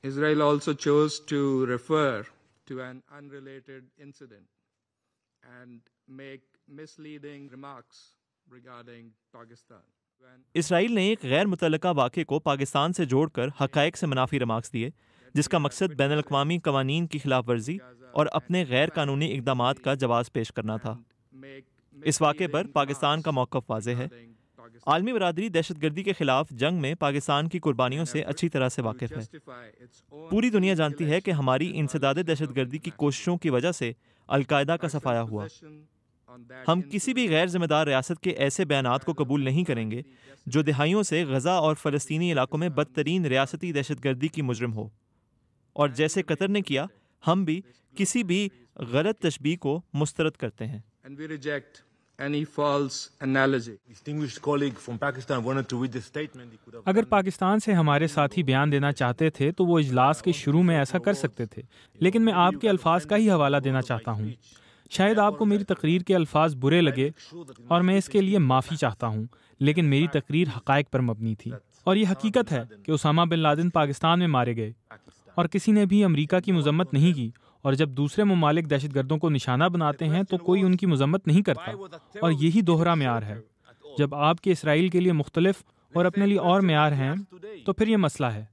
Israel also chose to refer to an unrelated incident and make misleading remarks regarding Pakistan. اسرائیل نے ایک غیر متعلقہ واقعے کو پاکستان سے جوڑ کر حقائق سے منافی ریمارکس دیے، جس کا مقصد بین الاقوامی قوانین کی خلاف ورزی اور اپنے غیر قانونی اقدامات کا جواز پیش کرنا تھا۔ اس واقعے پر پاکستان کا موقف واضح ہے۔ عالمی برادری دہشت گردی کے خلاف جنگ میں پاکستان کی قربانیوں سے اچھی طرح سے واقف ہے۔ پوری دنیا جانتی ہے کہ ہماری انسداد دہشت گردی کی کوششوں کی وجہ سے القاعدہ کا صفایا ہوا۔ ہم کسی بھی غیر ذمہ دار ریاست کے ایسے بیانات کو قبول نہیں کریں گے جو دہائیوں سے غزہ اور فلسطینی علاقوں میں بدترین ریاستی دہشت گردی کی مجرم ہو، اور جیسے قطر نے کیا، ہم بھی کسی بھی غلط تشبیہ کو مسترد کرتے ہیں۔ اگر پاکستان سے ہمارے ساتھی بیان دینا چاہتے تھے تو وہ اجلاس کے شروع میں ایسا کر سکتے تھے، لیکن میں آپ کے الفاظ کا ہی حوالہ دینا چاہتا ہوں۔ شاید آپ کو میری تقریر کے الفاظ برے لگے اور میں اس کے لیے معافی چاہتا ہوں، لیکن میری تقریر حقائق پر مبنی تھی، اور یہ حقیقت ہے کہ اسامہ بن لادن پاکستان میں مارے گئے، اور کسی نے بھی امریکہ کی مذمت نہیں کی، اور جب دوسرے ممالک دہشت گردوں کو نشانہ بناتے ہیں تو کوئی ان کی مذمت نہیں کرتا، اور یہی دوہرا معیار ہے۔ جب آپ کے اسرائیل کے لیے مختلف اور اپنے لیے اور معیار ہیں تو پھر یہ مسئلہ ہے۔